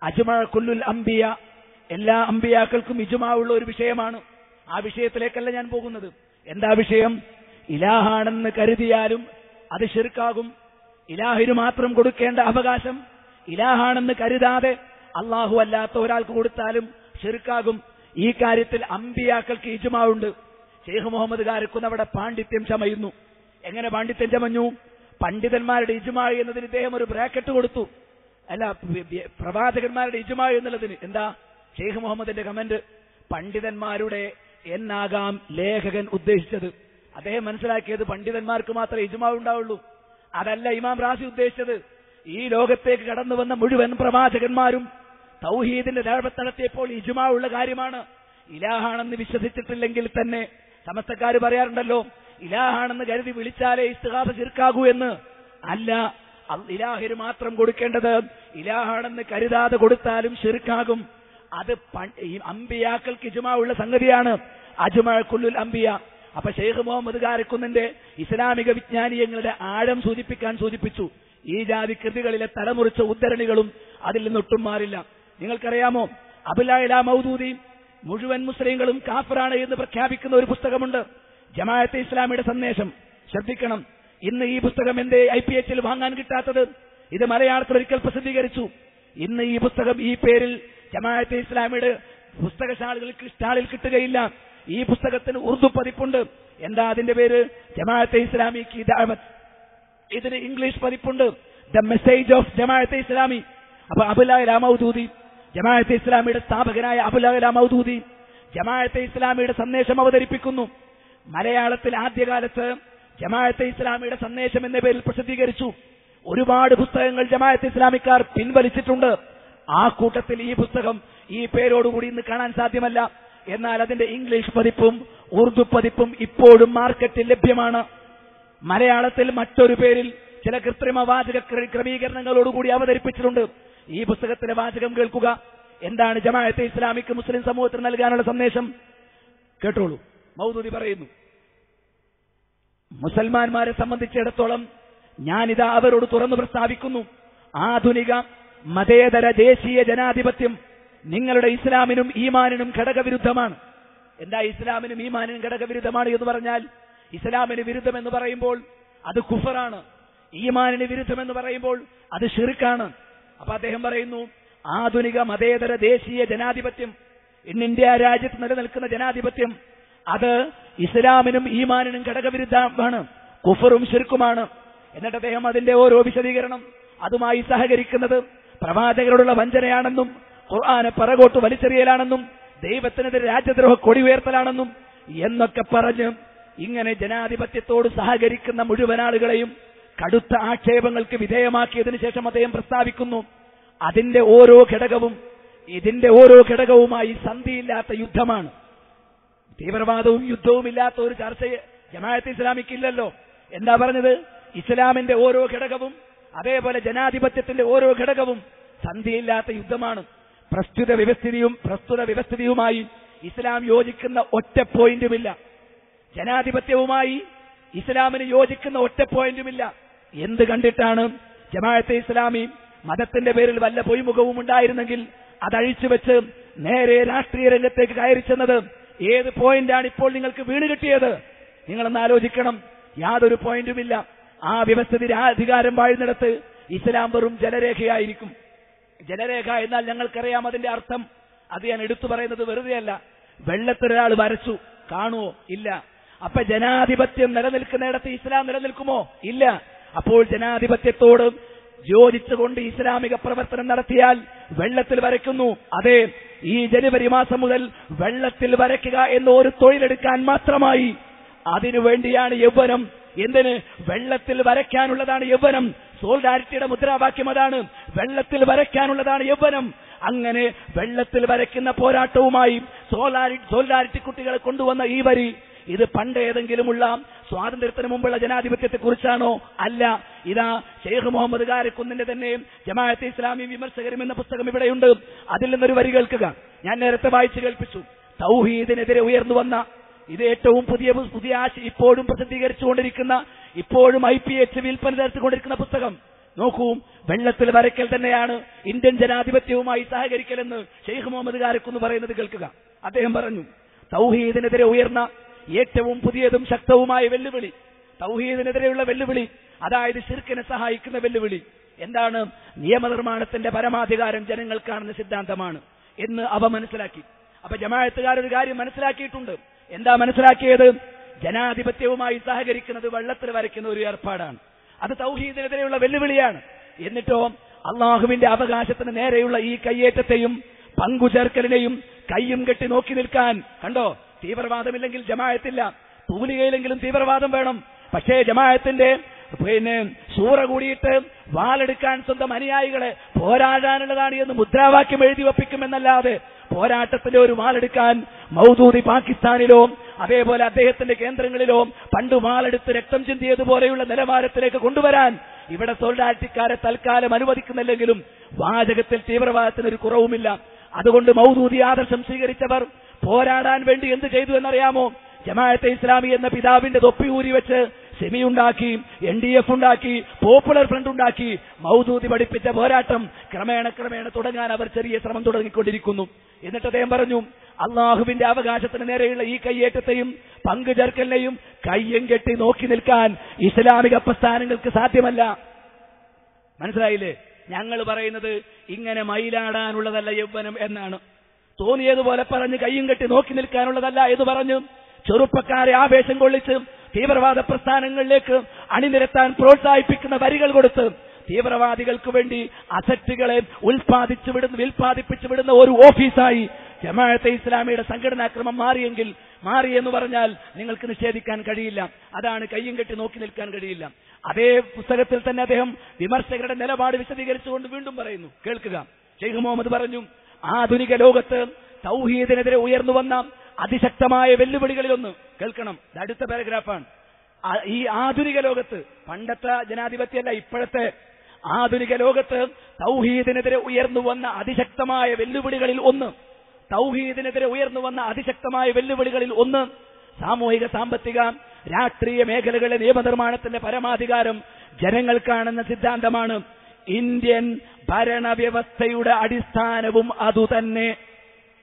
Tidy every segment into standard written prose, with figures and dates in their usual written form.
അജ്മഅ കുല്ലുൽ അംബിയ, എല്ലാ അമ്പിയാക്കൾക്കും ഇജ്മാ ഉള്ള ഒരു വിഷയമാണ്. ആ വിഷയത്തിലേക്കല്ല ഞാൻ പോകുന്നത്. എന്താ വിഷയം? ഇലാഹാണെന്ന് കരുതിയാലും അത് ശിർക്കാകും. ഇലാഹിന് മാത്രം കൊടുക്കേണ്ട അവകാശം ഇലാഹാണെന്ന് കരുതാതെ അള്ളാഹു അല്ലാത്ത ഒരാൾക്ക് കൊടുത്താലും ശിർക്കാകും. ഈ കാര്യത്തിൽ അമ്പിയാക്കൾക്ക് ഇജ്മാ ഉണ്ട്. ശൈഖ് മുഹമ്മദ് കാരക്കുന്ന അവിടെ പാണ്ഡിത്യം ചമയുന്നു. എങ്ങനെ പാണ്ഡിത്യം ചമഞ്ഞു? പണ്ഡിതന്മാരുടെ ഇജ്മാ എന്നതിന് ഇദ്ദേഹം ഒരു ബ്രാക്കറ്റ് കൊടുത്തു. അല്ല, പ്രവാചകന്മാരുടെ ഇജ്മാ എന്നുള്ളതിന് എന്താ ശൈഖ് മുഹമ്മദിന്റെ കമന്റ്? പണ്ഡിതന്മാരുടെ എന്നാകാം ലേഖകൻ ഉദ്ദേശിച്ചത്. അദ്ദേഹം മനസ്സിലാക്കിയത് പണ്ഡിതന്മാർക്ക് മാത്രമേ ഇജ്മാ ഉണ്ടാവുള്ളൂ. അതല്ല ഇമാം റാസി ഉദ്ദേശിച്ചത്. ഈ ലോകത്തേക്ക് കടന്നു വന്ന മുഴുവൻ പ്രവാചകന്മാരും തൗഹീദിന്റെ ദഅവത്ത് നടത്തിയപ്പോൾ ഇജ്മാ ഉള്ള കാര്യമാണ്. ഇലാഹാണെന്ന് വിശ്വസിച്ചിട്ടില്ലെങ്കിൽ തന്നെ സമസ്തക്കാർ പറയാറുണ്ടല്ലോ, ഇലാഹാണെന്ന് കരുതി വിളിച്ചാലേ ഇസ്തിഗാസ ശിർക്കാകൂ എന്ന്. അല്ല, ഇലാഹിന് മാത്രം കൊടുക്കേണ്ടത് ഇലാഹാണെന്ന് കരുതാതെ കൊടുത്താലും ശിർക്കാകും. അത് അമ്പിയാക്കൾക്ക് ഇജ്മാ ഉള്ള സംഗതിയാണ്. അജ്മഅ കുല്ലുൽ അംബിയ. അപ്പൊ ശൈഖ് മുഹമ്മദ് കാരക്കുന്നിന്റെ ഇസ്ലാമിക വിജ്ഞാനീയങ്ങളുടെ ആഴം സൂചിപ്പിച്ചു. ഈ ജാതി കൃതികളിലെ തലമുറിച്ച ഉദ്ധരണികളും അതിൽ നിന്നൊട്ടും മാറില്ല. നിങ്ങൾക്കറിയാമോ, അബുൽ മൗദൂദി മുഴുവൻ മുസ്ലിങ്ങളും കാഫിറാണ് എന്ന് പ്രഖ്യാപിക്കുന്ന ഒരു പുസ്തകമുണ്ട്, ജമാഅത്തെ ഇസ്ലാമിയുടെ സന്ദേശം. ശ്രദ്ധിക്കണം, ഇന്ന് ഈ പുസ്തകം എന്തേ IPH വാങ്ങാൻ കിട്ടാത്തത്? ഇത് മലയാളത്തിൽ ഒരിക്കൽ പ്രസിദ്ധീകരിച്ചു. ഇന്ന് ഈ പുസ്തകം ഈ പേരിൽ ജമാഅത്തെ ഇസ്ലാമിയുടെ പുസ്തകശാലകൾക്ക് സ്റ്റാളിൽ കിട്ടുകയില്ല. ഈ പുസ്തകത്തിന് ഉറുദു പതിപ്പുണ്ട്. എന്താ അതിന്റെ പേര്? ജമാഅത്തെ ഇസ്ലാമി കി ദഅവത്ത്. ഇതിന് ഇംഗ്ലീഷ് പതിപ്പുണ്ട്, the message of Jamaat-e Islami. അപ്പൊ അബുൽ മൗദൂദി, ജമാഅത്തെ ഇസ്ലാമിയുടെ സ്ഥാപകനായ അബുൽ മൗദൂദി ജമാഅത്തെ ഇസ്ലാമിയുടെ സന്ദേശം അവതരിപ്പിക്കുന്നു. മലയാളത്തിൽ ആദ്യകാലത്ത് ജമാഅത്തെ ഇസ്ലാമിയുടെ സന്ദേശം എന്ന പേരിൽ പ്രസിദ്ധീകരിച്ചു. ഒരുപാട് പുസ്തകങ്ങൾ ജമാഅത്തെ ഇസ്ലാമിക്കാർ പിൻവലിച്ചിട്ടുണ്ട്. ആ കൂട്ടത്തിൽ ഈ പുസ്തകം ഈ പേരോടുകൂടി ഇന്ന് കാണാൻ സാധ്യമല്ല. എന്നാൽ അതിന്റെ ഇംഗ്ലീഷ് പതിപ്പും ഉറുദു പതിപ്പും ഇപ്പോഴും മാർക്കറ്റിൽ ലഭ്യമാണ്. മലയാളത്തിൽ മറ്റൊരു പേരിൽ ചില കൃത്രിമ വാചക ക്രമീകരണങ്ങളോടുകൂടി അവതരിപ്പിച്ചിട്ടുണ്ട്. ഈ പുസ്തകത്തിലെ വാചകം കേൾക്കുക. എന്താണ് ജമാഅത്തെ ഇസ്ലാമിക്ക് മുസ്ലിം സമൂഹത്തിന് നൽകാനുള്ള സന്ദേശം? കേട്ടോളൂ. മൗദൂദി പറയുന്നു, മുസൽമാന്മാരെ സംബന്ധിച്ചിടത്തോളം ഞാനിതാ അവരോട് തുറന്നു പ്രസ്താവിക്കുന്നു, ആധുനിക മതേതര ദേശീയ ജനാധിപത്യം നിങ്ങളുടെ ഇസ്ലാമിനും ഈമാനിനും ഘടകവിരുദ്ധമാണ്. എന്താ ഇസ്ലാമിനും ഈമാനിനും ഘടകവിരുദ്ധമാണ് എന്ന് പറഞ്ഞാൽ? ഇസ്ലാമിന് വിരുദ്ധം എന്ന് പറയുമ്പോൾ അത് കുഫറാണ്, ഈമാനിന് വിരുദ്ധം എന്ന് പറയുമ്പോൾ അത് ശിർക്കാണ്. അപ്പൊ അദ്ദേഹം പറയുന്നു, ആധുനിക മതേതര ദേശീയ ജനാധിപത്യം, ഇന്ന് ഇന്ത്യ രാജ്യത്ത് നിലനിൽക്കുന്ന ജനാധിപത്യം, അത് ഇസ്ലാമിനും ഈമാനിനും ഘടകവിരുദ്ധമാണ്, കുഫറും ശിർക്കുമാണ്. എന്നിട്ട് അദ്ദേഹം അതിന്റെ ഓരോ വിശദീകരണം അതുമായി സഹകരിക്കുന്നത് പ്രവാചകരോടുള്ള വഞ്ചനയാണെന്നും ഖുർആനെ പറകോട്ട് വലിച്ചെറിയലാണെന്നും ദൈവത്തിനെതിരെ രാജ്യദ്രോഹ കൊടി ഉയർത്തലാണെന്നും എന്നൊക്കെ പറഞ്ഞ് ഇങ്ങനെ ജനാധിപത്യത്തോട് സഹകരിക്കുന്ന മുഴുവൻ ആളുകളെയും കടുത്ത ആക്ഷേപങ്ങൾക്ക് വിധേയമാക്കിയതിനു ശേഷം അദ്ദേഹം പ്രസ്താവിക്കുന്നു, അതിന്റെ ഓരോ ഘടകവും ഇതിന്റെ ഓരോ ഘടകവുമായി സന്ധിയില്ലാത്ത യുദ്ധമാണ്. തീവ്രവാദവും യുദ്ധവും ഇല്ലാത്ത ഒരു ചർച്ച ജമാഅത്തെ ഇസ്ലാമിക്കില്ലല്ലോ. എന്താ പറഞ്ഞത്? ഇസ്ലാമിന്റെ ഓരോ ഘടകവും അതേപോലെ ജനാധിപത്യത്തിന്റെ ഓരോ ഘടകവും സന്ധിയില്ലാത്ത യുദ്ധമാണ്. പ്രസ്തുത വ്യവസ്ഥിതിയുമായി ഇസ്ലാം യോജിക്കുന്ന ഒറ്റ പോയിന്റുമില്ല. ജനാധിപത്യവുമായി ഇസ്ലാമിന് യോജിക്കുന്ന ഒറ്റ പോയിന്റുമില്ല. എന്ത് കണ്ടിട്ടാണ് ജമാഅത്തെ ഇസ്ലാമി മതത്തിന്റെ പേരിൽ വല്ല പൊയ്മുഖവും ഉണ്ടായിരുന്നെങ്കിൽ അതഴിച്ചുവെച്ച് നേരെ രാഷ്ട്രീയ രംഗത്തേക്ക് കയറി ചെന്നത്? ഏത് പോയിന്റാണ് ഇപ്പോൾ നിങ്ങൾക്ക് വീണ് കിട്ടിയത്? നിങ്ങളൊന്ന് ആലോചിക്കണം. യാതൊരു പോയിന്റുമില്ല. ആ വ്യവസ്ഥിതി അധികാരം വാഴുന്നിടത്ത് ഇസ്ലാം വെറും ജലരേഖയായിരിക്കും. ജലരേഖ എന്നാൽ ഞങ്ങൾക്കറിയാം അതിന്റെ അർത്ഥം. അത് ഞാൻ എടുത്തു പറയുന്നത് വെറുതെയല്ല. വെള്ളത്തിലൊരാൾ വരച്ചു, കാണുമോ? ഇല്ല. അപ്പൊ ജനാധിപത്യം നിലനിൽക്കുന്നിടത്ത് ഇസ്ലാം നിലനിൽക്കുമോ? ഇല്ല. അപ്പോൾ ജനാധിപത്യത്തോട് യോജിച്ചുകൊണ്ട് ഇസ്ലാമിക പ്രവർത്തനം നടത്തിയാൽ വെള്ളത്തിൽ വരയ്ക്കുന്നു. അതെ, ഈ ജനുവരി മാസം മുതൽ വെള്ളത്തിൽ വരയ്ക്കുക എന്ന ഒരു തൊഴിലെടുക്കാൻ മാത്രമായി. അതിനുവേണ്ടിയാണ് യൗവനം. എന്തിന്? വെള്ളത്തിൽ വരയ്ക്കാനുള്ളതാണ് യൗവനം. സോളിഡാരിറ്റിയുടെ മുദ്രാവാക്യം അതാണ്, വെള്ളത്തിൽ വരയ്ക്കാനുള്ളതാണ് യൗവനം. അങ്ങനെ വെള്ളത്തിൽ വരയ്ക്കുന്ന പോരാട്ടവുമായി സോളിഡാരിറ്റി കുട്ടികളെ കൊണ്ടുവന്ന ഈ വരി, ഇത് പണ്ട് ഏതെങ്കിലുമുള്ള സ്വാതന്ത്ര്യത്തിന് മുമ്പുള്ള ജനാധിപത്യത്തെ കുറിച്ചാണോ? അല്ല. ഇതാ ശൈഖ് മുഹമ്മദ് കാരക്കുന്നിന്റെ തന്നെ ജമാഅത്തെ ഇസ്ലാമി വിമർശകരും എന്ന പുസ്തകം ഇവിടെയുണ്ട്. അതിൽ നിന്നൊരു വരി കേൾക്കുക. ഞാൻ നേരത്തെ വായിച്ചു കേൾപ്പിച്ചു. തൗഹീദിനെതിരെ ഉയർന്നു വന്ന, ഇത് ഏറ്റവും പുതിയ ആശയം ഇപ്പോഴും പ്രസിദ്ധീകരിച്ചുകൊണ്ടിരിക്കുന്ന, ഇപ്പോഴും IPH വിൽപ്പന നടത്തിക്കൊണ്ടിരിക്കുന്ന പുസ്തകം. നോക്കൂ, വെള്ളത്തിൽ വരയ്ക്കൽ തന്നെയാണ് ഇന്ത്യൻ ജനാധിപത്യവുമായി സഹകരിക്കലെന്ന് ഷെയ്ഖ് മുഹമ്മദ് കാരക്കുന്ന് പറയുന്നത് കേൾക്കുക. അദ്ദേഹം പറഞ്ഞു, തൗഹീദിനെതിരെ ഉയർന്ന ഏറ്റവും പുതിയതും ശക്തവുമായ വെല്ലുവിളി, തൗഹീദിനെതിരെയുള്ള വെല്ലുവിളി, അതായത് ശിർക്കിനെ സഹായിക്കുന്ന വെല്ലുവിളി എന്താണ്? നിയമനിർമ്മാണത്തിന്റെ പരമാധികാരം ജനങ്ങൾക്കാണെന്ന സിദ്ധാന്തമാണ് എന്ന് അവ മനസ്സിലാക്കി. അപ്പൊ ജമാഅത്തുകാരൊരു കാര്യം മനസ്സിലാക്കിയിട്ടുണ്ട്. എന്താ മനസ്സിലാക്കിയത്? ജനാധിപത്യവുമായി സഹകരിക്കുന്നത് വെള്ളത്തിൽ വരയ്ക്കുന്ന ഒരു ഏർപ്പാടാണ്. അത് തൗഹീദിനെതിരെയുള്ള വെല്ലുവിളിയാണ്. എന്നിട്ടോ അള്ളാഹുവിന്റെ അവകാശത്തിന് നേരെയുള്ള ഈ കയ്യേറ്റത്തെയും പങ്കുചേർക്കലിനെയും കയ്യും കെട്ടി നോക്കി നിൽക്കാൻ, കണ്ടോ, തീവ്രവാദമില്ലെങ്കിൽ ജമാഅത്തില്ല, തൂലികയിലെങ്കിലും തീവ്രവാദം വേണം. പക്ഷേ ജമാഅത്തിന്റെ സൂറ കൂടിയിട്ട് വാളെടുക്കാൻ സ്വന്തം അനുയായികളെ പോരാടാനുള്ളതാണ് എന്ന് മുദ്രാവാക്യം എഴുതി വപ്പിക്കുമെന്നല്ലാതെ പോരാട്ടത്തിന്റെ ഒരു വാളെടുക്കാൻ മൗദൂദി പാകിസ്ഥാനിലോ അതേപോലെ അദ്ദേഹത്തിന്റെ കേന്ദ്രങ്ങളിലോ പണ്ട് വാളെടുത്ത് രക്തം ചിന്തിയതുപോലെയുള്ള നിലവാരത്തിലേക്ക് കൊണ്ടുവരാൻ ഇവിടെ സോൾഡാറ്റിക്കാരെ തൽക്കാലം അനുവദിക്കുന്നില്ലെങ്കിലും വാചകത്തിൽ തീവ്രവാദത്തിനൊരു കുറവുമില്ല. അതുകൊണ്ട് മൗദൂദി ആദർശം സ്വീകരിച്ചവർ പോരാടാൻ വേണ്ടി എന്ത് ചെയ്തു എന്നറിയാമോ? ജമാഅത്തെ ഇസ്ലാമി എന്ന പിതാവിന്റെ തൊപ്പി ഊരി വെച്ച് സെമി ഉണ്ടാക്കി, NDF ഉണ്ടാക്കി, പോപ്പുലർ ഫ്രണ്ട് ഉണ്ടാക്കി. മൗദൂദി പഠിപ്പിച്ച പോരാട്ടം ക്രമേണ തുടങ്ങാൻ അവർ ചെറിയ ശ്രമം തുടങ്ങിക്കൊണ്ടിരിക്കുന്നു. എന്നിട്ട് അദ്ദേഹം പറഞ്ഞു, അള്ളാഹുവിന്റെ അവകാശത്തിന് നേരെയുള്ള ഈ കയ്യേറ്റത്തെയും പങ്കുചേർക്കലിനെയും കയ്യും കെട്ടി നോക്കി നിൽക്കാൻ ഇസ്ലാമിക പ്രസ്ഥാനങ്ങൾക്ക് സാധ്യമല്ല. മനസ്സിലായില്ലേ? ഞങ്ങൾ പറയുന്നത് ഇങ്ങനെ മയിലാടാനുള്ളതല്ല യൗവനം എന്നാണ്. തോന്നിയതുപോലെ പറഞ്ഞ് കയ്യും കെട്ടി നോക്കി നിൽക്കാനുള്ളതല്ല എന്ന് പറഞ്ഞു ചെറുപ്പക്കാരെ ആവേശം കൊള്ളിച്ച് തീവ്രവാദ പ്രസ്ഥാനങ്ങളിലേക്ക് അണിനിരത്താൻ പ്രോത്സാഹിപ്പിക്കുന്ന വരികൾ കൊടുത്ത് തീവ്രവാദികൾക്ക് വേണ്ടി അസറ്റുകളെ ഉൽപ്പാദിപ്പിച്ചു വിടുന്ന ഒരു ഓഫീസായി ജമാഅത്തെ ഇസ്ലാമിയുടെ സംഘടനാക്രമം മാറിയെന്ന് പറഞ്ഞാൽ നിങ്ങൾക്ക് നിഷേധിക്കാൻ കഴിയില്ല. അതാണ് കയ്യും കെട്ടി നോക്കി നിൽക്കാൻ കഴിയില്ല. അതേ പുസ്തകത്തിൽ തന്നെ അദ്ദേഹം വിമർശകരുടെ നിലപാട് വിശദീകരിച്ചുകൊണ്ട് വീണ്ടും പറയുന്നു, കേൾക്കുക. ഷെയ്ഖ് മുഹമ്മദ് പറഞ്ഞു, ആധുനിക ലോകത്ത് തൗഹീദിനെതിരെ ഉയർന്നു വന്ന അതിശക്തമായ വെല്ലുവിളികളിലൊന്ന്, കേൾക്കണം, അടുത്ത പാരഗ്രാഫാണ്. ഈ ആധുനിക ലോകത്ത്, പണ്ടത്തെ ജനാധിപത്യമല്ല, ഇപ്പോഴത്തെ ആധുനിക ലോകത്ത് തൗഹീദിനെതിരെ ഉയർന്നു വന്ന അതിശക്തമായ വെല്ലുവിളികളിൽ ഒന്ന് സാമൂഹിക, സാമ്പത്തിക, രാഷ്ട്രീയ മേഖലകളിലെ നിയമനിർമ്മാണത്തിന്റെ പരമാധികാരം ജനങ്ങൾക്കാണെന്ന സിദ്ധാന്തമാണ്. ഇന്ത്യൻ ഭരണവ്യവസ്ഥയുടെ അടിസ്ഥാനവും അതുതന്നെ.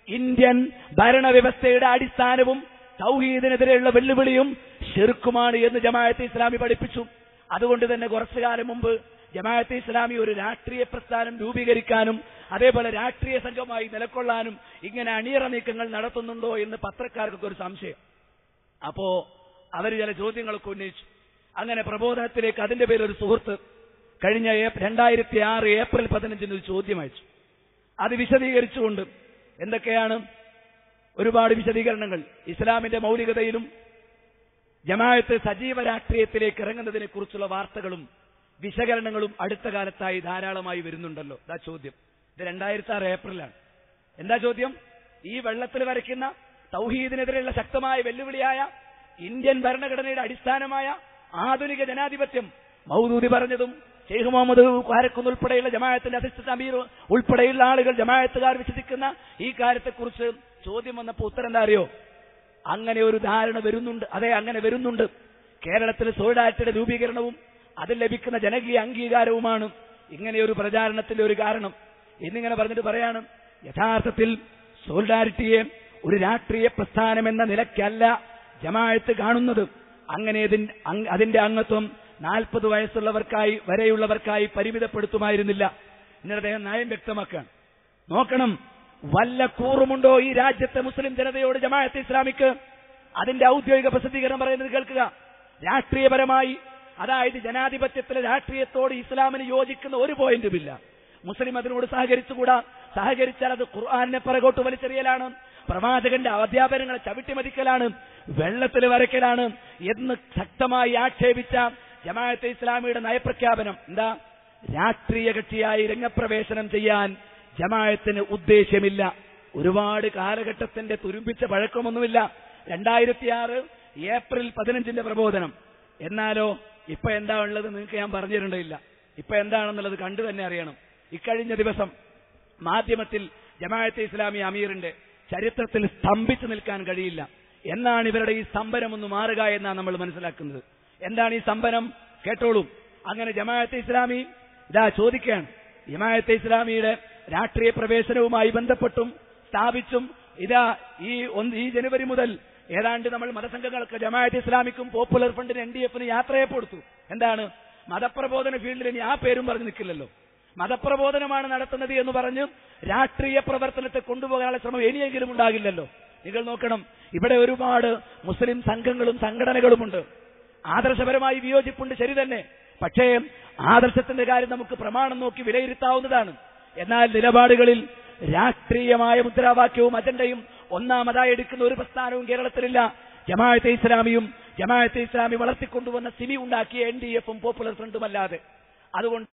ഇന്ത്യൻ ഭരണവ്യവസ്ഥയുടെ അടിസ്ഥാനവും തൗഹീദിനെതിരെയുള്ള വെല്ലുവിളിയും ശിർക്കുമാണ് എന്ന് ജമാഅത്തെ ഇസ്ലാമി പഠിപ്പിച്ചു. അതുകൊണ്ട് തന്നെ കുറച്ചു കാലം മുമ്പ് ജമാഅത്തെ ഇസ്ലാമി ഒരു രാഷ്ട്രീയ പ്രസ്ഥാനം രൂപീകരിക്കാനും അതേപോലെ രാഷ്ട്രീയ സംഘമായി നിലകൊള്ളാനും ഇങ്ങനെ അണിയറ നീക്കങ്ങൾ നടത്തുന്നുണ്ടോ എന്ന് പത്രക്കാർക്കൊക്കെ ഒരു സംശയം. അപ്പോ അവർ ചില ചോദ്യങ്ങളൊക്കെ ഉന്നയിച്ചു. അങ്ങനെ പ്രബോധനത്തിലേക്ക് അതിന്റെ പേരിൽ ഒരു സുഹൃത്ത് കഴിഞ്ഞ 2006 ഏപ്രിൽ 15 ഒരു ചോദ്യം അയച്ചു. അത് വിശദീകരിച്ചുകൊണ്ട് എന്തൊക്കെയാണ് ഒരുപാട് വിശദീകരണങ്ങൾ ഇസ്ലാമിന്റെ മൗലികതയിലും ജമാഅത്ത് സജീവ രാഷ്ട്രീയത്തിലേക്ക് ഇറങ്ങുന്നതിനെ കുറിച്ചുള്ള വാർത്തകളും വിശകലനങ്ങളും അടുത്ത കാലത്തായി ധാരാളമായി വരുന്നുണ്ടല്ലോ. ഇതാ ചോദ്യം. ഇത് 2006 ഏപ്രിലാണ്. എന്താ ചോദ്യം? ഈ വെള്ളത്തിൽ വരയ്ക്കുന്ന തൗഹീദിനെതിരെയുള്ള ശക്തമായ വെല്ലുവിളിയായ ഇന്ത്യൻ ഭരണഘടനയുടെ അടിസ്ഥാനമായ ആധുനിക ജനാധിപത്യം മൗദൂദി പറഞ്ഞതും ഷെയ്ഖ് മുഹമ്മദ് കാരക്കുന്ന് ഉൾപ്പെടെയുള്ള ജമാഅത്തിന്റെ അധിഷ്ഠിത അമീർ ഉൾപ്പെടെയുള്ള ആളുകൾ ജമാഅത്തുകാർ വിശ്വസിക്കുന്ന ഈ കാര്യത്തെക്കുറിച്ച് ചോദ്യം വന്നപ്പോൾ ഉത്തരം എന്താ അറിയോ? അങ്ങനെ ഒരു ധാരണ വരുന്നുണ്ട്. അതെ, അങ്ങനെ വരുന്നുണ്ട്. കേരളത്തിൽ സോളിഡാരിറ്റിയുടെ രൂപീകരണവും അതിൽ ലഭിക്കുന്ന ജനകീയ അംഗീകാരവുമാണ് ഇങ്ങനെയൊരു പ്രചാരണത്തിന്റെ ഒരു കാരണം എന്നിങ്ങനെ പറഞ്ഞിട്ട് പറയാണ്, യഥാർത്ഥത്തിൽ സോളിഡാരിറ്റിയെ ഒരു രാഷ്ട്രീയ പ്രസ്ഥാനം എന്ന നിലയ്ക്കല്ല ജമാഅത്ത് കാണുന്നത്. അങ്ങനെ അതിന്റെ അംഗത്വം 40 വരെയുള്ളവർക്കായി പരിമിതപ്പെടുത്തുമായിരുന്നില്ല. എന്നിട്ട് അദ്ദേഹം നയം വ്യക്തമാക്കുകയാണ്. നോക്കണം, വല്ല കൂറുമുണ്ടോ ഈ രാജ്യത്തെ മുസ്ലിം ജനതയോട് ജമാഅത്തെ ഇസ്ലാമിക്ക്? അതിന്റെ ഔദ്യോഗിക പ്രസിദ്ധീകരണം പറയുന്നത് കേൾക്കുക. രാഷ്ട്രീയപരമായി, അതായത് ജനാധിപത്യത്തിലെ രാഷ്ട്രീയത്തോട് ഇസ്ലാമിന് യോജിക്കുന്ന ഒരു പോയിന്റുമില്ല. മുസ്ലിം അതിനോട് സഹകരിച്ചുകൂടാ. സഹകരിച്ചാൽ അത് ഖുർആനെ പിറകോട്ട് വലിച്ചെറിയലാണ്, പ്രവാചകന്റെ അധ്യാപനങ്ങളെ ചവിട്ടിമതിക്കലാണ്, വെള്ളത്തിൽ വരയ്ക്കലാണ് എന്ന് ശക്തമായി ആക്ഷേപിച്ച ജമാഅത്തെ ഇസ്ലാമിയുടെ നയപ്രഖ്യാപനം എന്താ? രാഷ്ട്രീയ കക്ഷിയായി രംഗപ്രവേശനം ചെയ്യാൻ ജമാഅത്തിന് ഉദ്ദേശ്യമില്ല. ഒരുപാട് കാലഘട്ടത്തിന്റെ തുരുമ്പിച്ച പഴക്കമൊന്നുമില്ല. 2006 ഏപ്രിൽ 15 പ്രബോധനം. എന്നാലോ ഇപ്പൊ എന്താ ഉള്ളത് നിങ്ങൾക്ക് ഞാൻ പറഞ്ഞു തരേണ്ടതില്ല. ഇപ്പൊ എന്താണെന്നുള്ളത് കണ്ടു തന്നെ അറിയണം. ഇക്കഴിഞ്ഞ ദിവസം മാധ്യമത്തിൽ ജമാഅത്തെ ഇസ്ലാമി അമീറിന്റെ ചരിത്രത്തിൽ സ്തംഭിച്ചു നിൽക്കാൻ കഴിയില്ല. എന്നാണ് ഇവരുടെ ഈ സ്തംഭനം ഒന്ന് മാറുക എന്നാണ് നമ്മൾ മനസ്സിലാക്കുന്നത്. എന്താണ് ഈ സ്തംഭനം? കേട്ടോളൂ. അങ്ങനെ ജമാഅത്തെ ഇസ്ലാമി ഇതാ ചോദിക്കുകയാണ്, ജമാഅത്തെ ഇസ്ലാമിയുടെ രാഷ്ട്രീയ പ്രവേശനവുമായി ബന്ധപ്പെട്ടും സ്ഥാപിച്ചും ഇതാ ഈ ജനുവരി മുതൽ ഏതാണ്ട് നമ്മൾ മതസംഘങ്ങൾക്ക് ജമാഅത്തെ ഇസ്ലാമിക്കും പോപ്പുലർ ഫ്രണ്ടിന് NDF-ന് യാത്രയപ്പെടുത്തു. എന്താണ്? മതപ്രബോധന ഫീൽഡിൽ ഇനി ആ പേരും പറഞ്ഞു നിൽക്കില്ലല്ലോ. മതപ്രബോധനമാണ് നടത്തുന്നത് എന്ന് പറഞ്ഞ് രാഷ്ട്രീയ പ്രവർത്തനത്തെ കൊണ്ടുപോകാനുള്ള ശ്രമം ഇനിയെങ്കിലും ഉണ്ടാകില്ലല്ലോ. നിങ്ങൾ നോക്കണം, ഇവിടെ ഒരുപാട് മുസ്ലിം സംഘങ്ങളും സംഘടനകളുമുണ്ട്. ആദർശപരമായി വിയോജിപ്പുണ്ട്, ശരി തന്നെ. പക്ഷേ ആദർശത്തിന്റെ കാര്യം നമുക്ക് പ്രമാണം നോക്കി വിലയിരുത്താവുന്നതാണ്. എന്നാൽ നിലപാടുകളിൽ രാഷ്ട്രീയമായ മുദ്രാവാക്യവും അജണ്ടയും ഒന്നാമതായി എടുക്കുന്ന ഒരു പ്രസ്ഥാനവും കേരളത്തിലില്ല. ജമാഅത്തെ ഇസ്ലാമി വളർത്തിക്കൊണ്ടുവന്ന സിമി ഉണ്ടാക്കിയ NDF-ഉം പോപ്പുലർ ഫ്രണ്ടുമല്ലാതെ. അതുകൊണ്ട്